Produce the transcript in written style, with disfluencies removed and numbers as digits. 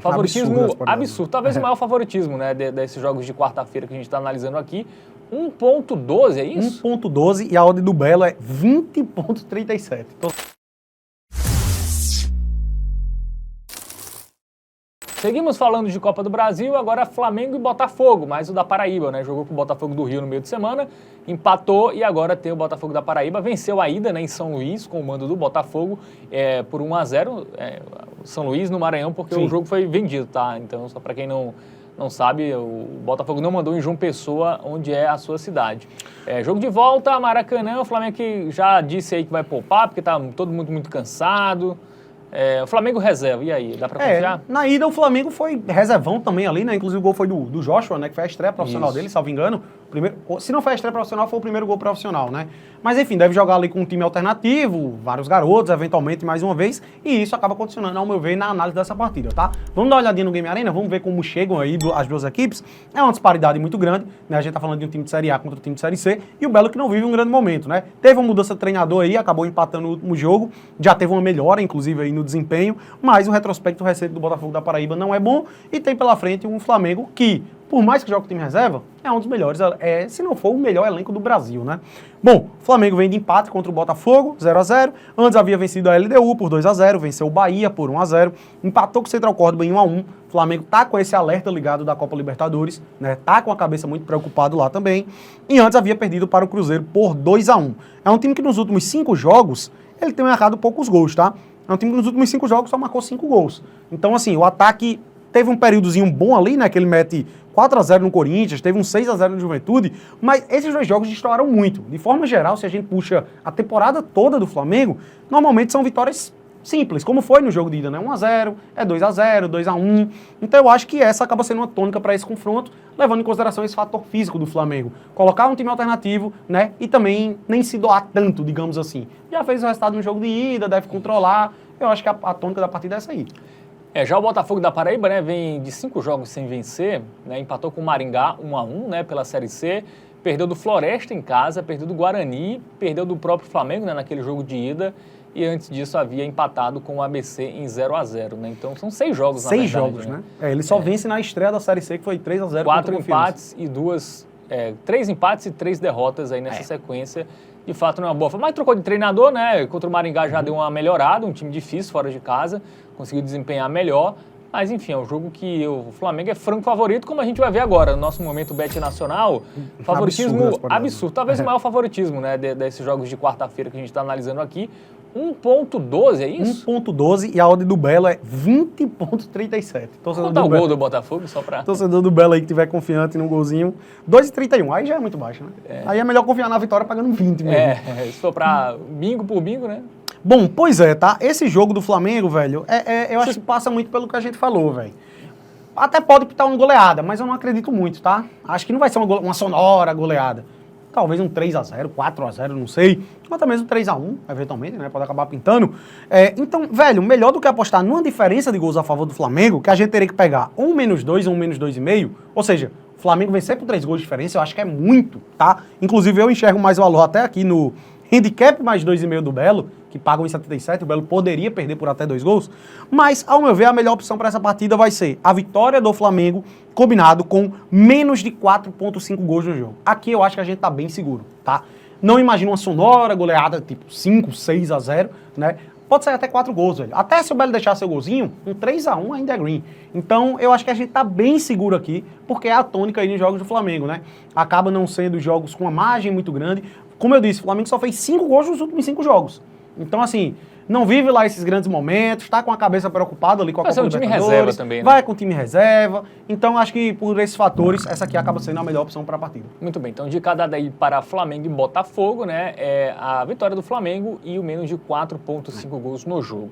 Favoritismo absurdo. Talvez o maior favoritismo, né, desses jogos de quarta-feira que a gente está analisando aqui. 1,12, é isso? 1,12 e a odd do Belo é 20,37. Então... Seguimos falando de Copa do Brasil, agora Flamengo e Botafogo, mais o da Paraíba, né? Jogou com o Botafogo do Rio no meio de semana, empatou e agora tem o Botafogo da Paraíba. Venceu a ida, né, em São Luís, com o mando do Botafogo, por 1-0. São Luís no Maranhão, porque Sim. o jogo foi vendido, tá? Então, só para quem não sabe, o Botafogo não mandou em João Pessoa, onde é a sua cidade. Jogo de volta, Maracanã, o Flamengo que já disse aí que vai poupar, porque tá todo mundo muito cansado. O Flamengo reserva, e aí, dá pra confiar? Na ida o Flamengo foi reservão também ali, né? Inclusive o gol foi do Joshua, né? Que foi a estreia profissional dele, salvo engano. Se não foi a estreia profissional, foi o primeiro gol profissional, né? Mas enfim, deve jogar ali com um time alternativo, vários garotos, eventualmente, mais uma vez, e isso acaba condicionando, ao meu ver, na análise dessa partida, tá? Vamos dar uma olhadinha no Game Arena, vamos ver como chegam aí as duas equipes. É uma disparidade muito grande, né? A gente tá falando de um time de Série A contra um time de Série C, e o Belo que não vive um grande momento, né? Teve uma mudança de treinador aí, acabou empatando no último jogo, já teve uma melhora, inclusive, aí no desempenho, mas o retrospecto recente do Botafogo da Paraíba não é bom, e tem pela frente um Flamengo que, por mais que jogue o time reserva, é um dos melhores, se não for o melhor elenco do Brasil, né? Bom, o Flamengo vem de empate contra o Botafogo, 0-0. Antes havia vencido a LDU por 2-0, venceu o Bahia por 1-0, empatou com o Central Córdoba em 1-1. O Flamengo tá com esse alerta ligado da Copa Libertadores, né? Tá com a cabeça muito preocupado lá também. E antes havia perdido para o Cruzeiro por 2-1. É um time que nos últimos 5 jogos, ele tem errado poucos gols, tá? É um time que nos últimos 5 jogos só marcou 5 gols. Então, assim, o ataque teve um períodozinho bom ali, né? Que ele mete 4-0 no Corinthians, teve um 6-0 no Juventude, mas esses dois jogos destoaram muito. De forma geral, se a gente puxa a temporada toda do Flamengo, normalmente são vitórias simples, como foi no jogo de ida, né? 1-0, 2-0, 2-1. Então eu acho que essa acaba sendo uma tônica para esse confronto, levando em consideração esse fator físico do Flamengo. Colocar um time alternativo, né? E também nem se doar tanto, digamos assim. Já fez o resultado no jogo de ida, deve controlar. Eu acho que a tônica da partida é essa aí. Já o Botafogo da Paraíba, né, vem de 5 jogos sem vencer, né, empatou com o Maringá 1-1, né, pela Série C, perdeu do Floresta em casa, perdeu do Guarani, perdeu do próprio Flamengo, né, naquele jogo de ida, e antes disso havia empatado com o ABC em 0-0, né, então são 6 jogos, na verdade. 6 jogos, né? Ele só vence na estreia da Série C, que foi 3-0 4 empates e 3 empates e 3 derrotas aí nessa sequência. De fato, não é uma boa. Mas trocou de treinador, né? Contra o Maringá já deu uma melhorada, um time difícil fora de casa, conseguiu desempenhar melhor. Mas, enfim, é um jogo que o Flamengo é franco favorito, como a gente vai ver agora. No nosso momento Bet Nacional, favoritismo absurdo. Talvez o maior favoritismo, né? Desses jogos de quarta-feira que a gente está analisando aqui. 1,12, é isso? 1,12 e a odd do Belo é 20,37. Conta o gol do Botafogo, só pra... Torcedor do Belo aí que tiver confiante num golzinho. 2,31, aí já é muito baixo, né? Aí é melhor confiar na vitória pagando 20 mesmo. Se for pra bingo por bingo, né? Bom, pois é, tá? Esse jogo do Flamengo, velho, eu acho que passa muito pelo que a gente falou, velho. Até pode pintar uma goleada, mas eu não acredito muito, tá? Acho que não vai ser uma sonora goleada. Talvez um 3-0, 4-0, não sei. Ou até mesmo 3-1, eventualmente, né? Pode acabar pintando. Então, velho, melhor do que apostar numa diferença de gols a favor do Flamengo, que a gente teria que pegar ou um -2 ou um -2,5. Ou seja, o Flamengo vencer por 3 gols de diferença, eu acho que é muito, tá? Inclusive, eu enxergo mais valor até aqui no handicap mais 2,5 do Belo, que paga 1,77, o Belo poderia perder por até 2 gols, mas, ao meu ver, a melhor opção para essa partida vai ser a vitória do Flamengo combinado com menos de 4,5 gols no jogo. Aqui eu acho que a gente tá bem seguro, tá? Não imagino uma sonora goleada tipo 5, 6-0, né? Pode sair até 4 gols, velho. Até se o Belo deixar seu golzinho, um 3-1 ainda é green. Então, eu acho que a gente tá bem seguro aqui, porque é a tônica aí nos jogos do Flamengo, né? Acaba não sendo jogos com uma margem muito grande. Como eu disse, o Flamengo só fez 5 gols nos últimos 5 jogos. Então, assim, não vive lá esses grandes momentos, tá com a cabeça preocupada ali com a Copa Libertadores. Vai ser um time reserva também, né? Vai com o time reserva. Então, acho que por esses fatores, essa aqui acaba sendo a melhor opção para a partida. Muito bem, então dica dada aí para Flamengo e Botafogo, né? É a vitória do Flamengo e o menos de 4,5 gols no jogo.